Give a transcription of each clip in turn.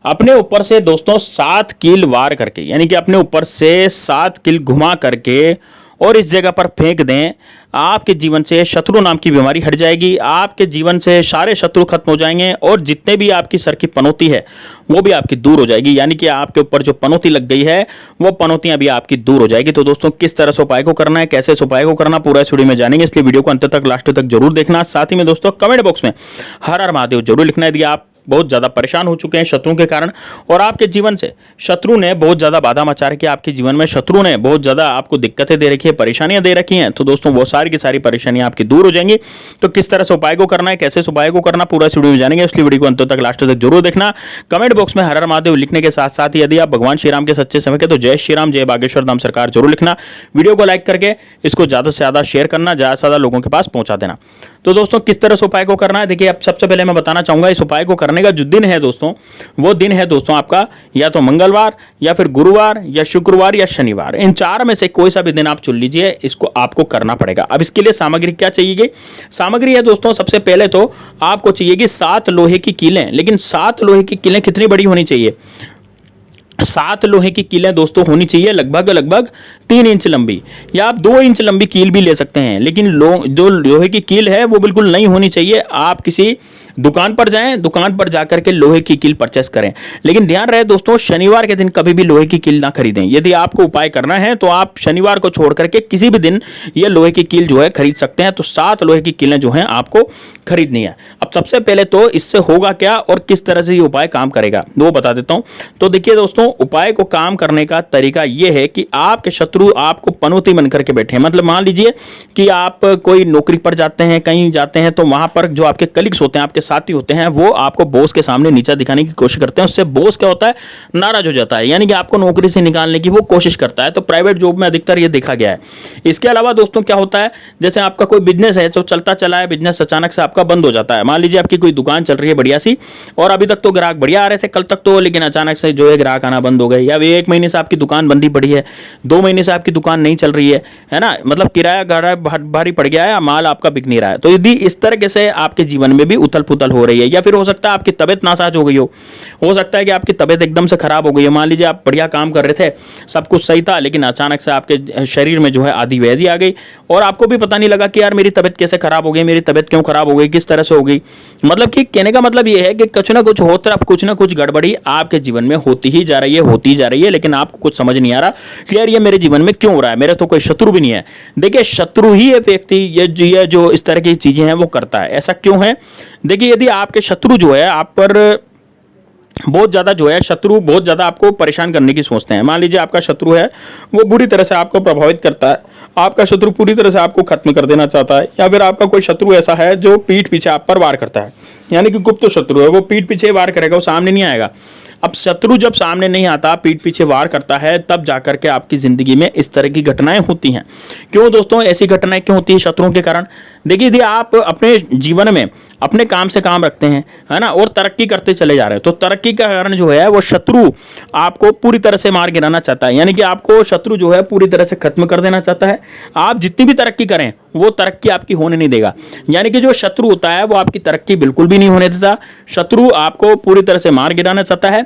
अपने ऊपर से दोस्तों 7 कील वार करके, यानी कि अपने ऊपर से 7 कील घुमा करके और इस जगह पर फेंक दें, आपके जीवन से शत्रु नाम की बीमारी हट जाएगी। आपके जीवन से सारे शत्रु खत्म हो जाएंगे और जितने भी आपकी सर की पनौती है वो भी आपकी दूर हो जाएगी। यानी कि आपके ऊपर जो पनौती लग गई है वो पनौतियां भी आपकी दूर हो जाएगी। तो दोस्तों किस तरह से उपाय को करना है, कैसे इस उपाय को करना, पूरा इस वीडियो में जानेंगे, इसलिए वीडियो को अंत तक लास्ट तक जरूर देखना। साथ ही में दोस्तों कमेंट बॉक्स में हर हर महादेव जरूर लिखना यदि आप बहुत ज़्यादा परेशान हो चुके हैं शत्रुओं के कारण और आपके जीवन से शत्रु ने बहुत ज़्यादा बाधा मचा रखी है, आपके जीवन में शत्रु ने बहुत ज़्यादा आपको दिक्कतें दे रखी है, परेशानियां दे रखी हैं, तो दोस्तों वो सारी की सारी परेशानियां आपकी दूर हो जाएंगी। तो किस तरह से उपाय को करना है, कैसे इस उपाय को करना, पूरा इस वीडियो में जानेंगे, इसलिए वीडियो को अंत तक लास्ट तक जरूर देखना। कमेंट बॉक्स में हर हर महादेव लिखने के साथ साथ यदि आप भगवान श्री राम के सच्चे समय के तो जय श्री राम जय बागेश्वर धाम सरकार जरूर लिखना। वीडियो को लाइक करके इसको ज़्यादा से ज़्यादा शेयर करना, ज़्यादा से ज़्यादा लोगों के पास पहुंचा देना। तो दोस्तों किस तरह से उपाय को करना है, देखिए अब सबसे पहले मैं बताना चाहूंगा इस उपाय को करने का जो दिन है दोस्तों, वो दिन है दोस्तों आपका या तो मंगलवार या फिर गुरुवार या शुक्रवार या शनिवार, इन चार में से कोई सा भी दिन आप चुन लीजिए, इसको आपको करना पड़ेगा। अब इसके लिए सामग्री क्या चाहिए, सामग्री है दोस्तों सबसे पहले तो आपको चाहिए 7 लोहे की कीलें। लेकिन 7 लोहे की कीलें कितनी बड़ी होनी चाहिए, 7 लोहे की कीलें दोस्तों होनी चाहिए लगभग 3 इंच लंबी, या आप 2 इंच लंबी कील भी ले सकते हैं। लेकिन जो लोहे की कील है वो बिल्कुल नहीं होनी चाहिए। आप किसी दुकान पर जाएं, दुकान पर जाकर के लोहे की कील परचेस करें। लेकिन ध्यान रहे दोस्तों, शनिवार के दिन कभी भी लोहे की कील ना खरीदें। यदि आपको उपाय करना है तो आप शनिवार को छोड़ करके किसी भी दिन ये लोहे की कील जो है खरीद सकते हैं। तो 7 लोहे की कीलें जो हैं आपको खरीदनी है। अब सबसे पहले तो इससे होगा क्या और किस तरह से ये उपाय काम करेगा वो बता देता हूं। तो देखिए दोस्तों, उपाय को काम करने का तरीका यह है कि आपके शत्रु आपको पनौती बन करके बैठे हैं। मतलब मान लीजिए कि आप कोई नौकरी पर जाते हैं, कहीं जाते हैं, तो वहां पर जो आपके कलीग्स होते हैं, आपके साथी होते हैं, वो आपको बॉस के सामने नीचा दिखाने की कोशिश करते हैं। उससे बॉस क्या होता है, नाराज हो जाता है, यानी कि आपको नौकरी से निकालने की वो कोशिश करता है। तो प्राइवेट जॉब में अधिकतर ये देखा गया है। इसके अलावा दोस्तों क्या होता है, जैसे आपका कोई बिजनेस है जो चलता चला है, बिजनेस अचानक से आपका बंद हो जाता है। मान लीजिए आपकी कोई दुकान चल रही है बढ़िया सी और अभी तक तो ग्राहक बढ़िया आ रहे थे कल तक तो, लेकिन अचानक से जो है ग्राहक आना बंद हो गए, या 1 महीने से आपकी दुकान बंदी पड़ी है, 2 महीने से आपकी दुकान नहीं चल रही है ना, मतलब किराया गाड़ा भारी पड़ गया है, माल आपका बिक नहीं रहा है। तो यदि इस तरह से आपके जीवन में भी उथल पुथल हो रही है, या फिर हो सकता है आपकी तबियत नासाज हो गई हो सकता है कि आपकी तबियत एकदम से खराब हो गई है। मान लीजिए आप बढ़िया काम कर रहे थे, सब कुछ सही था, लेकिन अचानक से आपके शरीर में जो है आधी व्याधि आ गई और आपको भी पता नहीं लगा कि यार मेरी तबियत कैसे खराब हो गई, मेरी तबियत क्यों खराब हो गई, किस तरह से हो गई। मतलब कि कहने का मतलब यह है कि कुछ ना कुछ होता, कुछ ना कुछ गड़बड़ी आपके जीवन में होती ही जा रही है, लेकिन आपको कुछ समझ नहीं आ रहा कि यार ये मेरे जीवन में क्यों हो रहा है, मेरा तो कोई शत्रु भी नहीं है। देखिए शत्रु ही एक व्यक्ति ये जो इस तरह की चीजें हैं वो करता है। ऐसा क्यों है, देखिए यदि आपके शत्रु जो है आप पर बहुत ज़्यादा जो है, शत्रु बहुत ज़्यादा आपको परेशान करने की सोचते हैं। मान लीजिए आपका शत्रु है वो बुरी तरह से आपको प्रभावित करता है, आपका शत्रु पूरी तरह से आपको खत्म कर देना चाहता है, या फिर आपका कोई शत्रु ऐसा है जो पीठ पीछे आप पर वार करता है, यानी कि गुप्त शत्रु है, वो पीठ पीछे वार करेगा, वो सामने नहीं आएगा। अब शत्रु जब सामने नहीं आता, पीठ पीछे वार करता है, तब जाकर के आपकी जिंदगी में इस तरह की घटनाएं होती हैं। क्यों दोस्तों ऐसी घटनाएं क्यों होती है शत्रुओं के कारण, देखिए यदि आप अपने जीवन में अपने काम से काम रखते हैं, है ना, और तरक्की करते चले जा रहे हैं, तो तरक्की का कारण जो है वो शत्रु आपको पूरी तरह से मार गिराना चाहता है, यानी कि आपको शत्रु जो है पूरी तरह से खत्म कर देना चाहता है। आप जितनी भी तरक्की करें वो तरक्की आपकी होने नहीं देगा, यानी कि जो शत्रु होता है वो आपकी तरक्की बिल्कुल भी नहीं होने देता। शत्रु आपको पूरी तरह से मार गिराना चाहता है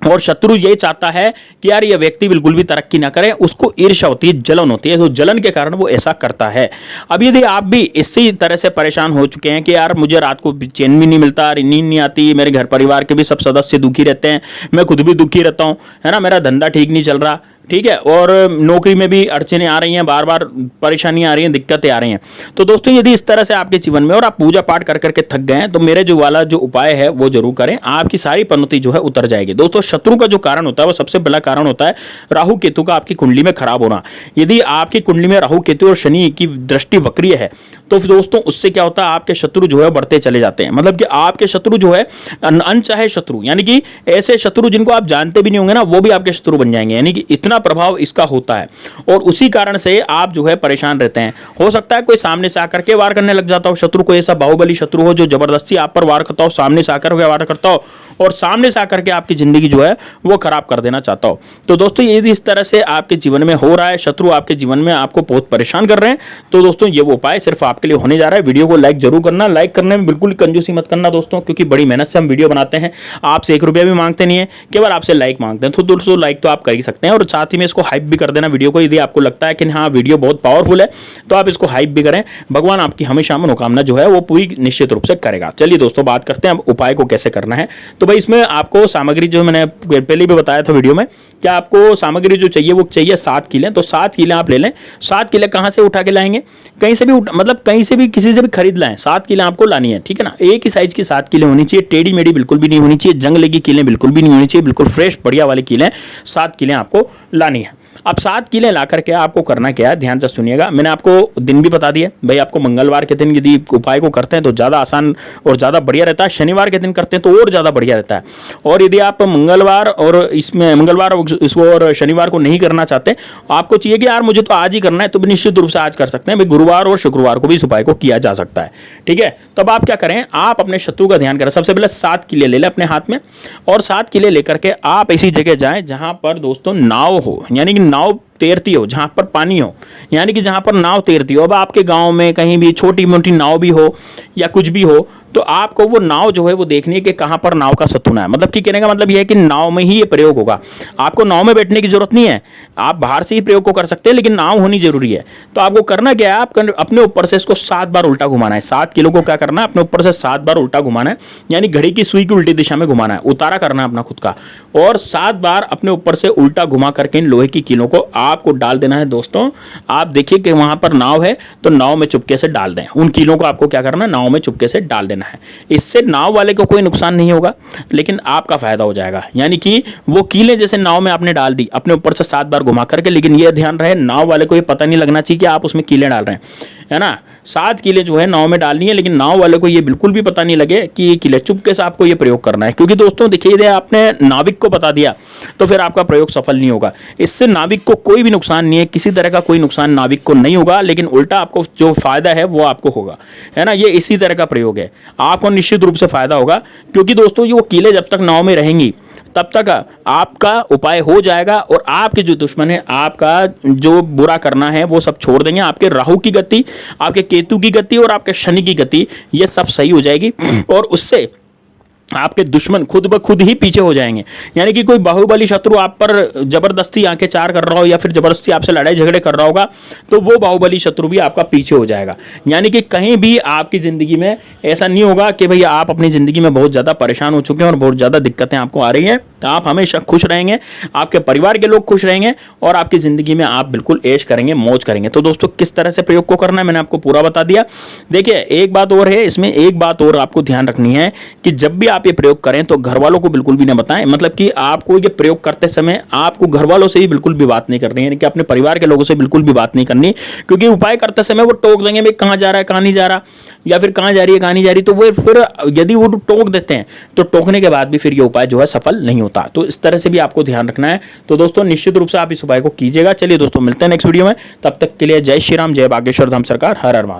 और शत्रु ये चाहता है कि यार ये व्यक्ति बिल्कुल भी तरक्की ना करे, उसको ईर्ष्या होती है, जलन होती है, तो जलन के कारण वो ऐसा करता है। अब यदि आप भी इसी तरह से परेशान हो चुके हैं कि यार मुझे रात को चैन भी नहीं मिलता, नींद नहीं आती, मेरे घर परिवार के भी सब सदस्य दुखी रहते हैं, मैं खुद भी दुखी रहता हूँ, है ना, मेरा धंधा ठीक नहीं चल रहा, ठीक है, और नौकरी में भी अड़चने आ रही हैं, बार बार परेशानियां आ रही हैं, दिक्कतें आ रही हैं। तो दोस्तों यदि इस तरह से आपके जीवन में और आप पूजा पाठ कर करके थक गए हैं, तो मेरे जो वाला जो उपाय है वो जरूर करें, आपकी सारी पनौती जो है उतर जाएगी। दोस्तों शत्रु का जो कारण होता है वो सबसे बड़ा कारण होता है राहु केतु का आपकी कुंडली में खराब होना। यदि आपकी कुंडली में राहु केतु और शनि की दृष्टि वक्रीय है तो दोस्तों उससे क्या होता है, आपके शत्रु जो है बढ़ते चले जाते हैं। मतलब कि आपके शत्रु जो है अनचाहे शत्रु, यानी कि ऐसे शत्रु जिनको आप जानते भी नहीं होंगे ना, वो भी आपके शत्रु बन जाएंगे, यानी कि इतना प्रभाव इसका होता है और उसी कारण से आप जो है परेशान रहते हैं। हो सकता है कोई सामने से आकर के वार करने लग जाता हो, शत्रु कोई ऐसा बाहुबली शत्रु हो जो जबरदस्ती आप पर वार करता हो, सामने से आकर के वार करता हो और सामने से आकर के आपकी जिंदगी जो है वो खराब कर देना चाहता हो। तो दोस्तों यदि इस तरह से आपके जीवन में हो रहा है, शत्रु आपके जीवन में आपको बहुत परेशान कर रहे हैं, तो दोस्तों ये वो उपाय सिर्फ आपके लिए होने जा रहा है। वीडियो को लाइक जरूर करना, लाइक करने में बिल्कुल कंजूसी मत करना दोस्तों, क्योंकि बड़ी मेहनत से हम वीडियो बनाते हैं। आपसे 1 रुपया भी मांगते नहीं है, केवल आपसे लाइक मांगते हैं। तो दोस्तों लाइक तो आप कर ही सकते हैं और साथ ही में इसको हाइप भी कर देना वीडियो को। यदि आपको लगता है कि हाँ वीडियो बहुत पावरफुल है तो आप इसको हाइप भी करें। भगवान आपकी हमेशा मनोकामना जो है वो पूरी निश्चित रूप से करेगा। चलिए दोस्तों बात करते हैं अब उपाय को कैसे करना है। तो भाई इसमें आपको सामग्री जो मैंने पहले भी बताया था वीडियो में, क्या आपको सामग्री जो चाहिए वो चाहिए 7 किले। तो 7 किले आप ले लें। 7 किले कहाँ से उठा के लाएंगे, कहीं से भी मतलब कहीं से भी किसी से भी खरीद लाएं। 7 किले आपको लानी है, ठीक है ना। एक ही साइज की 7 किले होनी चाहिए, टेढ़ी मेढ़ी बिल्कुल भी नहीं होनी चाहिए, जंग लगी किले बिल्कुल भी नहीं होनी चाहिए, बिल्कुल फ्रेश बढ़िया वाली किले 7 किले आपको लानी है। अब 7 किले ला करके आपको करना क्या है, ध्यान से सुनिएगा। मैंने आपको दिन भी बता दिया भाई, आपको मंगलवार के दिन यदि उपाय को करते हैं तो ज़्यादा आसान और ज़्यादा बढ़िया रहता है। शनिवार के दिन करते हैं तो और ज़्यादा बढ़िया रहता है। और यदि आप मंगलवार और इसको और शनिवार को नहीं करना चाहते, आपको चाहिए कि यार मुझे तो आज ही करना है, तो निश्चित रूप से आज कर सकते हैं भाई। गुरुवार और शुक्रवार को भी इस उपाय को किया जा सकता है, ठीक है। तब आप क्या करें, आप अपने शत्रु का ध्यान करें। सबसे पहले 7 किले ले लें अपने हाथ में और 7 किले लेकर के आप ऐसी जगह जाएं जहां पर दोस्तों नाव हो, यानी कि नाव तैरती हो, जहां पर पानी हो, यानी कि जहां पर नाव तैरती हो। अब आपके गांव में कहीं भी छोटी मोटी नाव भी हो या कुछ भी हो, तो आपको वो नाव जो है वो देखनी है कि कहां पर नाव का सतुना है। मतलब कि कहने का मतलब यह है कि नाव में ही ये प्रयोग होगा। आपको नाव में बैठने की जरूरत नहीं है, आप बाहर से ही प्रयोग को कर सकते हैं, लेकिन नाव होनी जरूरी है। तो आपको करना क्या है, आप अपने ऊपर से इसको 7 बार उल्टा घुमाना है। 7 किलो को क्या करना है, अपने ऊपर से 7 बार उल्टा घुमाना है, यानी घड़ी की सुई की उल्टी दिशा में घुमाना है, उतारा करना है अपना खुद का। और 7 बार अपने ऊपर से उल्टा घुमा करके इन लोहे की कीलों को आपको डाल देना है। दोस्तों आप देखिए कि वहां पर नाव है तो नाव में चुपके से डाल दें। उन कीलों को आपको क्या करना है, नाव में चुपके से डाल देना है। इससे नाव वाले को कोई नुकसान नहीं होगा, लेकिन आपका फायदा हो जाएगा। यानी कि वो कीलें जैसे नाव में आपने डाल दी अपने ऊपर से 7 बार घुमा करके, लेकिन यह ध्यान रहे नाव वाले को ये पता नहीं लगना चाहिए कि आप उसमें कीलें डाल रहे हैं, है ना। 7 कीलें जो है नाव में डालनी है, लेकिन नाव वाले को ये बिल्कुल भी पता नहीं लगे कि ये कीलें, चुपके से आपको ये प्रयोग करना है। क्योंकि दोस्तों देखिए यदि आपने नाविक को बता दिया तो फिर आपका प्रयोग सफल नहीं होगा। इससे नाविक को कोई भी नुकसान नहीं है, किसी तरह का कोई नुकसान नाविक को नहीं होगा, लेकिन उल्टा आपको जो फायदा है वो आपको होगा, है ना। ये इसी तरह का प्रयोग है, आपको निश्चित रूप से फायदा होगा। क्योंकि दोस्तों ये वो कीलें जब तक नाव में रहेंगी तब तक आपका उपाय हो जाएगा और आपके जो दुश्मन है आपका जो बुरा करना है वो सब छोड़ देंगे। आपके राहु की गति, आपके केतु की गति और आपके शनि की गति ये सब सही हो जाएगी और उससे आपके दुश्मन खुद ब खुद ही पीछे हो जाएंगे। यानी कि कोई बाहुबली शत्रु आप पर जबरदस्ती आंखें चार कर रहा हो या फिर जबरदस्ती आपसे लड़ाई झगड़े कर रहा होगा, तो वो बाहुबली शत्रु भी आपका पीछे हो जाएगा। यानी कि कहीं भी आपकी ज़िंदगी में ऐसा नहीं होगा कि भाई आप अपनी ज़िंदगी में बहुत ज़्यादा परेशान हो चुके हैं और बहुत ज़्यादा दिक्कतें आपको आ रही हैं। आप हमेशा खुश रहेंगे, आपके परिवार के लोग खुश रहेंगे और आपकी ज़िंदगी में आप बिल्कुल ऐश करेंगे, मौज करेंगे। तो दोस्तों किस तरह से प्रयोग को करना है मैंने आपको पूरा बता दिया। देखिए एक बात और है, इसमें एक बात और आपको ध्यान रखनी है कि जब भी आप ये प्रयोग करें तो घर वालों को बिल्कुल भी ना बताएं। मतलब कि आपको ये प्रयोग करते समय आपको घर वालों से ही बिल्कुल भी बात नहीं करनी है, यानी कि अपने परिवार के लोगों से बिल्कुल भी बात नहीं करनी, क्योंकि उपाय करते समय वो टोक देंगे भाई कहाँ जा रहा है कहाँ नहीं जा रहा, या फिर कहाँ जा रही है कहाँ नहीं जा रही। तो वो फिर यदि वो टोक देते हैं तो टोकने के बाद भी फिर ये उपाय जो है सफल नहीं होता। तो इस तरह से भी आपको ध्यान रखना है। तो दोस्तों निश्चित रूप से आप इस उपाय को कीजिएगा। चलिए दोस्तों मिलते हैं नेक्स्ट वीडियो में, तब तक के लिए जय श्री राम, जय बागेश्वर धाम सरकार, हर हर महादेव।